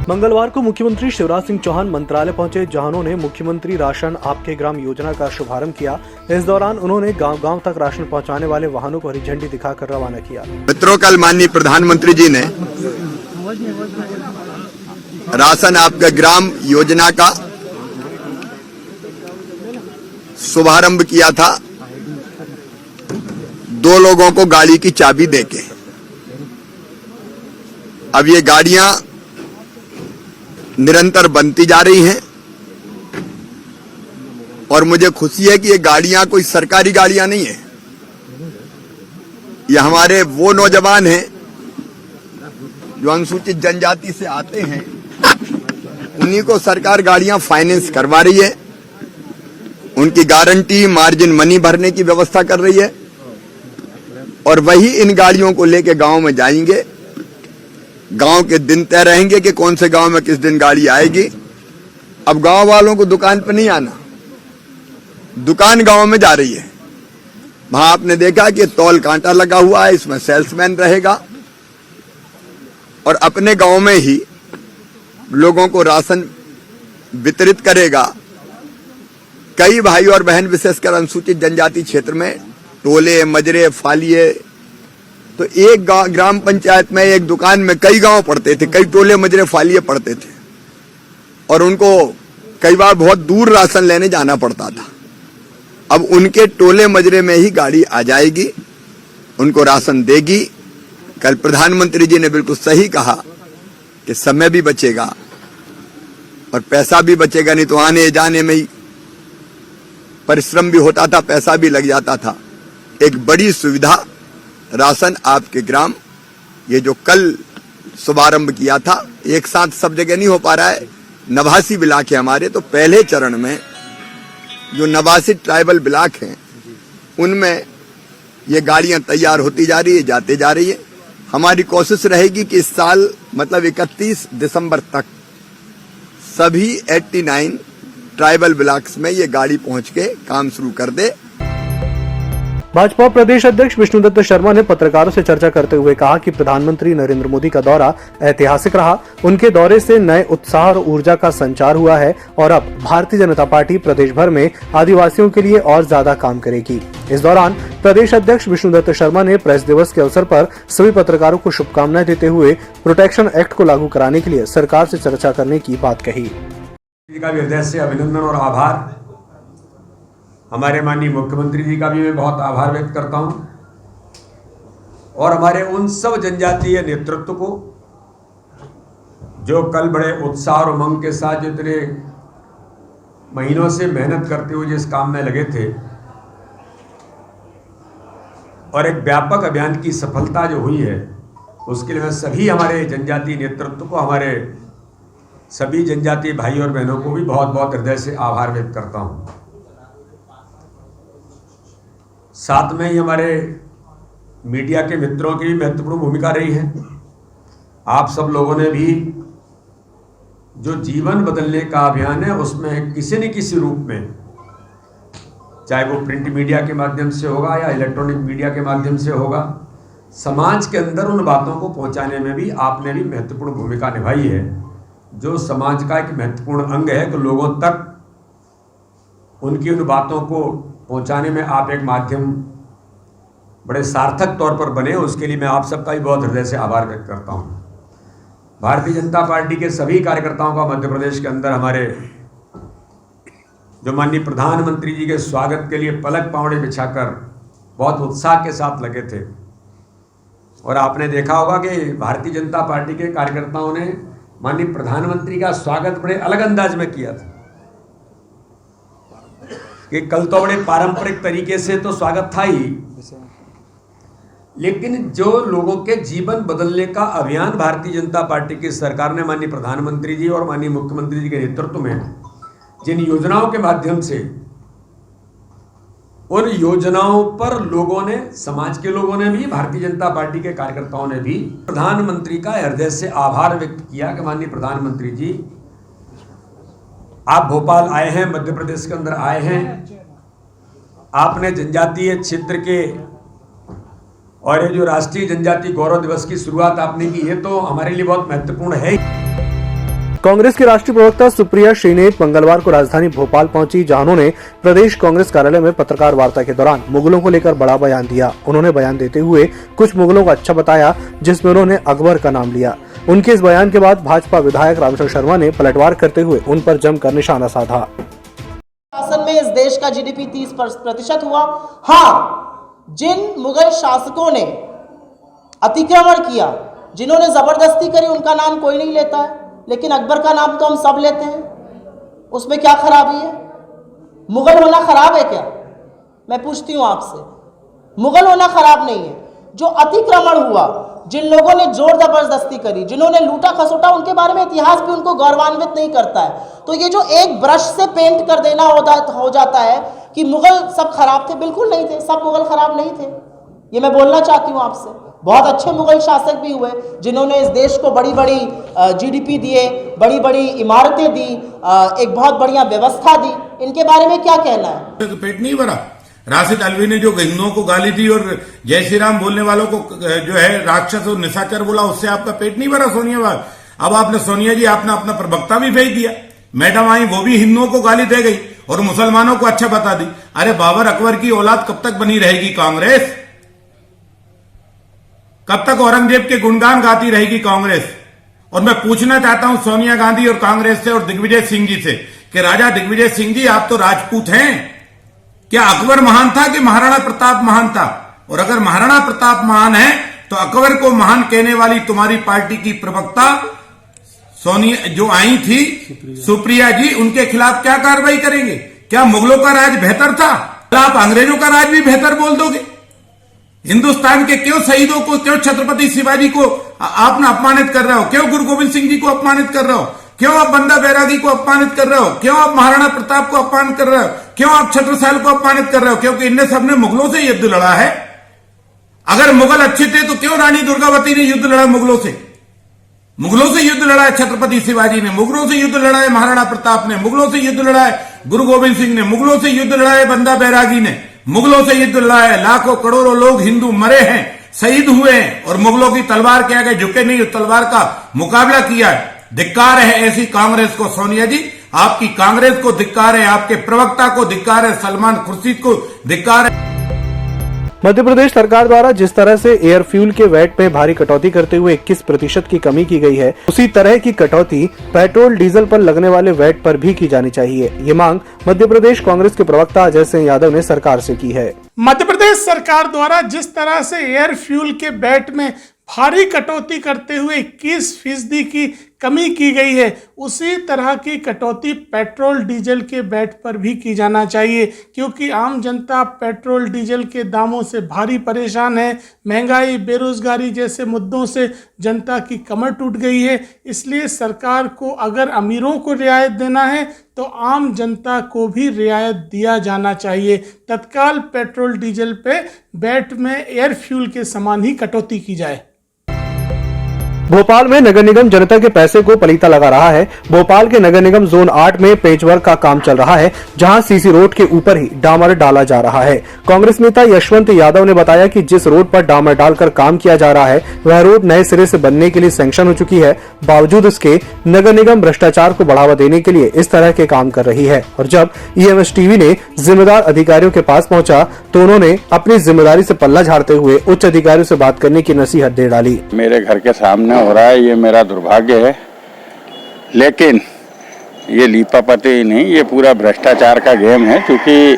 मंगलवार को मुख्यमंत्री शिवराज सिंह चौहान मंत्रालय पहुंचे, जहां उन्होंने मुख्यमंत्री राशन आपके ग्राम योजना का शुभारंभ किया। इस दौरान उन्होंने गांव-गांव तक राशन पहुंचाने वाले वाहनों को हरी झंडी दिखाकर रवाना किया। मित्रों, कल माननीय प्रधानमंत्री जी ने राशन आपके ग्राम योजना का शुभारंभ किया था, 2 लोगों को गाड़ी की चाबी देके। अब ये गाड़ियां निरंतर बनती जा रही हैं और मुझे खुशी है कि ये गाड़ियां कोई सरकारी गाड़ियां नहीं है। ये हमारे वो नौजवान हैं जो अनुसूचित जनजाति से आते हैं, उन्हीं को सरकार गाड़ियां फाइनेंस करवा रही है, उनकी गारंटी मार्जिन मनी भरने की व्यवस्था कर रही है और वही इन गाड़ियों को लेके गांव में जाएंगे। गांव के दिन तय रहेंगे कि कौन से गांव में किस दिन गाड़ी आएगी। अब गांव वालों को दुकान पर नहीं आना, दुकान गांव में जा रही है। वहां आपने देखा कि तौल कांटा लगा हुआ है, इसमें सेल्समैन रहेगा और अपने गांव में ही लोगों को राशन वितरित करेगा। कई भाई और बहन विशेषकर अनुसूचित जनजाति क्षेत्र में टोले मजरे फालिए, तो एक ग्राम पंचायत में एक दुकान में कई गांव पड़ते थे, कई टोले मजरे फालिए पड़ते थे और उनको कई बार बहुत दूर राशन लेने जाना पड़ता था। अब उनके टोले मजरे में ही गाड़ी आ जाएगी, उनको राशन देगी। कल प्रधानमंत्री जी ने बिल्कुल सही कहा कि समय भी बचेगा और पैसा भी बचेगा, नहीं तो आने जाने में ही परिश्रम भी होता था, पैसा भी लग जाता था। एक बड़ी सुविधा राशन आपके ग्राम, ये जो कल शुभारंभ किया था, एक साथ सब जगह नहीं हो पा रहा है। 89 ब्लॉक है हमारे, तो पहले चरण में जो 89 ट्राइबल ब्लॉक हैं उनमें ये गाड़ियां तैयार होती जा रही है, जाते जा रही है। हमारी कोशिश रहेगी कि इस साल मतलब 31 दिसंबर तक सभी 89 ट्राइबल ब्लॉक्स में ये गाड़ी पहुंच के काम शुरू कर दे। भाजपा प्रदेश अध्यक्ष विष्णुदत्त शर्मा ने पत्रकारों से चर्चा करते हुए कहा कि प्रधानमंत्री नरेंद्र मोदी का दौरा ऐतिहासिक रहा। उनके दौरे से नए उत्साह और ऊर्जा का संचार हुआ है और अब भारतीय जनता पार्टी प्रदेश भर में आदिवासियों के लिए और ज्यादा काम करेगी। इस दौरान प्रदेश अध्यक्ष विष्णुदत्त शर्मा ने प्रेस दिवस के अवसर पर सभी पत्रकारों को शुभकामनाएं देते हुए प्रोटेक्शन एक्ट को लागू कराने के लिए सरकार से चर्चा करने की बात कही। हृदय से अभिनंदन और आभार। हमारे माननीय मुख्यमंत्री जी का भी मैं बहुत आभार व्यक्त करता हूं और हमारे उन सब जनजातीय नेतृत्व को जो कल बड़े उत्साह और उमंग के साथ जो इतने महीनों से मेहनत करते हुए जिस काम में लगे थे और एक व्यापक अभियान की सफलता जो हुई है, उसके लिए मैं सभी हमारे जनजातीय नेतृत्व को, हमारे सभी जनजातीय भाई और बहनों को भी बहुत बहुत हृदय से आभार व्यक्त करता हूं। साथ में ही हमारे मीडिया के मित्रों की भी महत्वपूर्ण भूमिका रही है। आप सब लोगों ने भी जो जीवन बदलने का अभियान है उसमें किसी न किसी रूप में, चाहे वो प्रिंट मीडिया के माध्यम से होगा या इलेक्ट्रॉनिक मीडिया के माध्यम से होगा, समाज के अंदर उन बातों को पहुंचाने में भी आपने भी महत्वपूर्ण भूमिका निभाई है, जो समाज का एक महत्वपूर्ण अंग है। तो लोगों तक उनकी उन बातों को पहुंचाने में आप एक माध्यम बड़े सार्थक तौर पर बने, उसके लिए मैं आप सबका भी बहुत हृदय से आभार व्यक्त करता हूं। भारतीय जनता पार्टी के सभी कार्यकर्ताओं का मध्य प्रदेश के अंदर हमारे जो माननीय प्रधानमंत्री जी के स्वागत के लिए पलक पावड़े बिछाकर बहुत उत्साह के साथ लगे थे और आपने देखा होगा कि भारतीय जनता पार्टी के कार्यकर्ताओं ने माननीय प्रधानमंत्री का स्वागत बड़े अलग अंदाज में किया था कि कल तो बड़े पारंपरिक तरीके से तो स्वागत था ही, लेकिन जो लोगों के जीवन बदलने का अभियान भारतीय जनता पार्टी की सरकार ने माननीय प्रधानमंत्री जी और माननीय मुख्यमंत्री जी के नेतृत्व में जिन योजनाओं के माध्यम से, उन योजनाओं पर लोगों ने, समाज के लोगों ने भी, भारतीय जनता पार्टी के कार्यकर्ताओं ने भी प्रधानमंत्री का हृदय से आभार व्यक्त किया कि माननीय प्रधानमंत्री जी, आप भोपाल आए हैं, मध्य प्रदेश के अंदर आए हैं, आपने जनजातीय क्षेत्र के और ये जो राष्ट्रीय जनजातीय गौरव दिवस की शुरुआत आपने की, ये तो हमारे लिए बहुत महत्वपूर्ण है। कांग्रेस की राष्ट्रीय प्रवक्ता सुप्रिया श्रीनेत मंगलवार को राजधानी भोपाल पहुंची, जहां उन्होंने प्रदेश कांग्रेस कार्यालय में पत्रकार वार्ता के दौरान मुगलों को लेकर बड़ा बयान दिया। उन्होंने बयान देते हुए कुछ मुगलों को अच्छा बताया, जिसमें उन्होंने अकबर का नाम लिया। उनके इस बयान के बाद भाजपा विधायक रामशरण शर्मा ने पलटवार करते हुए उन पर जमकर निशाना साधा। शासन में इस देश का जीडीपी 30% हुआ। हाँ, जिन मुगल शासकों ने अतिक्रमण किया, जिन्होंने जबरदस्ती करी, उनका नाम कोई नहीं लेता है, लेकिन अकबर का नाम तो हम सब लेते हैं। उसमें क्या खराबी है? मुगल होना खराब है क्या? मैं पूछती हूं आपसे। मुगल होना खराब नहीं है। जो अतिक्रमण हुआ, जिन लोगों ने जोर जबरदस्ती करी, जिन्होंने लूटा खसोटा, उनके बारे में इतिहास भी उनको गौरवान्वित नहीं करता है। तो ये जो एक ब्रश से पेंट कर देना हो जाता है कि मुगल सब खराब थे, बिल्कुल नहीं थे। सब मुगल खराब नहीं थे, ये मैं बोलना चाहती हूं आपसे। बहुत अच्छे मुगल शासक भी हुए, जिन्होंने इस देश को बड़ी बड़ी जीडीपी दिए, बड़ी बड़ी इमारतें दी, एक बहुत बढ़िया व्यवस्था दी। इनके बारे में क्या कहना है? तो पेट नहीं भरा। राशिद अलवी ने जो हिंदुओं को गाली दी और जय श्री राम बोलने वालों को जो है राक्षस और निशाचर बोला, उससे आपका पेट नहीं भरा सोनिया। अब आपने सोनिया जी आपने अपना प्रवक्ता भी भेज दिया, मैडम आई, वो भी हिंदुओं को गाली दे गई और मुसलमानों को अच्छा बता दी। अरे बाबर अकबर की औलाद कब तक बनी रहेगी कांग्रेस? कब तक औरंगजेब के गुणगान गाती रहेगी कांग्रेस? और मैं पूछना चाहता हूं सोनिया गांधी और कांग्रेस से और दिग्विजय सिंह जी से कि राजा दिग्विजय सिंह जी, आप तो राजपूत हैं। क्या अकबर महान था कि महाराणा प्रताप महान था? और अगर महाराणा प्रताप महान है तो अकबर को महान कहने वाली तुम्हारी पार्टी की प्रवक्ता सोनिया जो आई थी, सुप्रिया जी, उनके खिलाफ क्या कार्रवाई करेंगे? क्या मुगलों का राज बेहतर था? आप अंग्रेजों का राज भी बेहतर बोल दोगे? हिंदुस्तान के क्यों शहीदों को, क्यों छत्रपति शिवाजी को आपने अपमानित कर रहे हो? क्यों गुरु गोविंद सिंह जी को अपमानित कर रहे हो? क्यों आप बंदा बैरागी को अपमानित कर रहे हो? क्यों आप महाराणा प्रताप को अपमानित कर रहे हो? क्यों आप छत्रसाल को अपमानित कर रहे हो? क्योंकि इनने सबने मुगलों से युद्ध लड़ा है। अगर मुगल अच्छे थे तो क्यों रानी दुर्गावती ने युद्ध लड़ा मुगलों से? मुगलों से युद्ध लड़ा है छत्रपति शिवाजी ने, मुगलों से युद्ध लड़ा है महाराणा प्रताप ने, मुगलों से युद्ध लड़ा है गुरु गोविंद सिंह ने, मुगलों से युद्ध लड़ा है बंदा बैरागी ने, मुगलों से युद्ध लड़ा है। लाखों करोड़ों लोग हिंदू मरे हैं, शहीद हुए हैं और मुगलों की तलवार के आगे झुके नहीं, तलवार का मुकाबला किया है। धिक्कार है ऐसी कांग्रेस को सोनिया जी, आपकी कांग्रेस को धिक्कार है, आपके प्रवक्ता को धिक्कार है, सलमान खुर्शीद को धिक्कार है। मध्य प्रदेश सरकार द्वारा जिस तरह से एयर फ्यूल के वैट में भारी कटौती करते हुए 21% की कमी की गई है, उसी तरह की कटौती पेट्रोल डीजल पर लगने वाले वैट पर भी की जानी चाहिए। ये मांग मध्य प्रदेश कांग्रेस के प्रवक्ता अजय सिंह यादव ने सरकार से की है। मध्य प्रदेश सरकार द्वारा जिस तरह से एयर फ्यूल के वैट में भारी कटौती करते हुए 21% की कमी की गई है, उसी तरह की कटौती पेट्रोल डीजल के वैट पर भी की जाना चाहिए, क्योंकि आम जनता पेट्रोल डीजल के दामों से भारी परेशान है। महंगाई, बेरोजगारी जैसे मुद्दों से जनता की कमर टूट गई है। इसलिए सरकार को अगर अमीरों को रियायत देना है तो आम जनता को भी रियायत दिया जाना चाहिए। तत्काल पेट्रोल डीजल पे वैट में एयर फ्यूल के समान ही कटौती की जाए। भोपाल में नगर निगम जनता के पैसे को पलीता लगा रहा है। भोपाल के नगर निगम जोन 8 में पेचवर्क का काम चल रहा है, जहां सीसी रोड के ऊपर ही डामर डाला जा रहा है। कांग्रेस नेता यशवंत यादव ने बताया कि जिस रोड पर डामर डालकर काम किया जा रहा है, वह रोड नए सिरे से बनने के लिए सैंक्शन हो चुकी है। बावजूद इसके नगर निगम भ्रष्टाचार को बढ़ावा देने के लिए इस तरह के काम कर रही है। और जब EMS टीवी ने जिम्मेदार अधिकारियों के पास पहुंचा तो उन्होंने अपनी जिम्मेदारी से पल्ला झाड़ते हुए उच्च अधिकारियों से बात करने की नसीहत दे डाली। मेरे घर के सामने हो रहा है, ये मेरा दुर्भाग्य है, लेकिन ये लीपापति ही नहीं, ये पूरा भ्रष्टाचार का गेम है। क्योंकि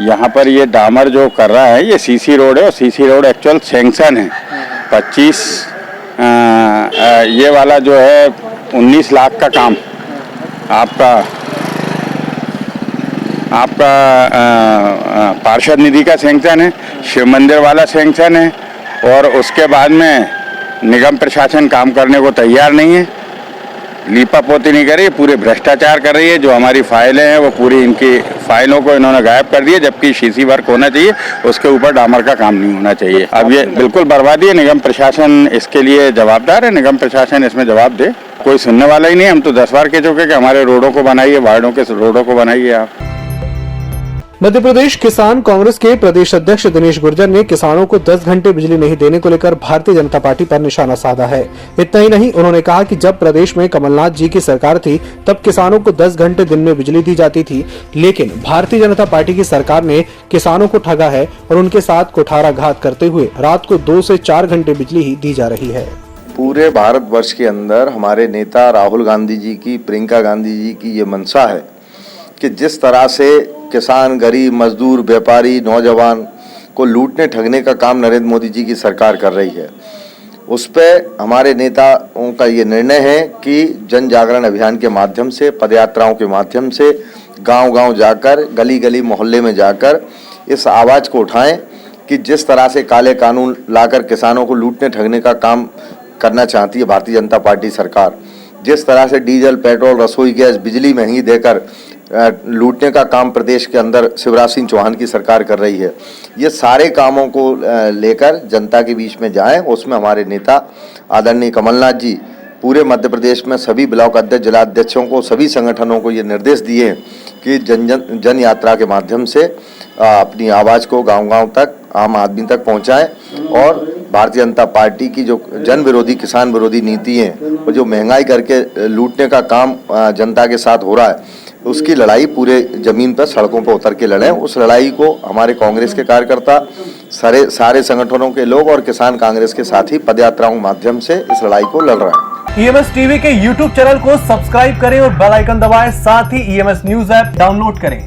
यहाँ पर ये डामर जो कर रहा है ये सीसी रोड है और सीसी रोड एक्चुअल सैंक्शन है 25, ये वाला जो है 19 लाख का काम आपका पार्षद निधि का सैंक्शन है, शिव मंदिर वाला सैंक्शन है, और उसके बाद में निगम प्रशासन काम करने को तैयार नहीं है, लीपापोती नहीं कर रही है, पूरे भ्रष्टाचार कर रही है। जो हमारी फाइलें हैं वो पूरी इनकी फाइलों को इन्होंने गायब कर दिया, जबकि सीसी वर्क होना चाहिए, उसके ऊपर डामर का काम नहीं होना चाहिए। अब ये बिल्कुल बर्बादी है, निगम प्रशासन इसके लिए जवाबदार है, निगम प्रशासन इसमें जवाब दे। कोई सुनने वाला ही नहीं। हम तो 10 बार कह चुके कि हमारे रोडों को बनाइए, वार्डों के रोडों को बनाइए आप। मध्य प्रदेश किसान कांग्रेस के प्रदेश अध्यक्ष दिनेश गुर्जर ने किसानों को 10 घंटे बिजली नहीं देने को लेकर भारतीय जनता पार्टी पर निशाना साधा है। इतना ही नहीं, उन्होंने कहा कि जब प्रदेश में कमलनाथ जी की सरकार थी तब किसानों को 10 घंटे दिन में बिजली दी जाती थी, लेकिन भारतीय जनता पार्टी की सरकार ने किसानों को ठगा है और उनके साथ कुठाराघात करते हुए रात को 2 से 4 घंटे बिजली ही दी जा रही है। पूरे भारतवर्ष के अंदर हमारे नेता राहुल गांधी जी की, प्रियंका गांधी जी की ये मंशा है कि जिस तरह से किसान, गरीब, मजदूर, व्यापारी, नौजवान को लूटने ठगने का काम नरेंद्र मोदी जी की सरकार कर रही है, उस पर हमारे नेताओं का ये निर्णय है कि जन जागरण अभियान के माध्यम से, पदयात्राओं के माध्यम से गांव-गांव जाकर, गली-गली, मोहल्ले में जाकर इस आवाज़ को उठाएं कि जिस तरह से काले कानून लाकर किसानों को लूटने ठगने का काम करना चाहती है भारतीय जनता पार्टी सरकार, जिस तरह से डीजल, पेट्रोल, रसोई गैस, बिजली महंगी देकर लूटने का काम प्रदेश के अंदर शिवराज सिंह चौहान की सरकार कर रही है, ये सारे कामों को लेकर जनता के बीच में जाएं। उसमें हमारे नेता आदरणीय कमलनाथ जी पूरे मध्य प्रदेश में सभी ब्लॉक अध्यक्ष, जिला अध्यक्षों को, सभी संगठनों को ये निर्देश दिए कि जन यात्रा के माध्यम से अपनी आवाज़ को गांव-गांव तक, आम आदमी तक पहुंचाएं और भारतीय जनता पार्टी की जो जन विरोधी, किसान विरोधी नीति है, वो जो महंगाई करके लूटने का काम जनता के साथ हो रहा है, उसकी लड़ाई पूरे जमीन पर, सड़कों पर उतर के लड़ें। उस लड़ाई को हमारे कांग्रेस के कार्यकर्ता, सारे संगठनों के लोग और किसान कांग्रेस के साथी पदयात्राओं के माध्यम से इस लड़ाई को लड़ रहे हैं। ईएमएस टीवी के यूट्यूब चैनल को सब्सक्राइब करें और बेल आइकन दबाएं, साथ ही ईएमएस न्यूज ऐप डाउनलोड करें।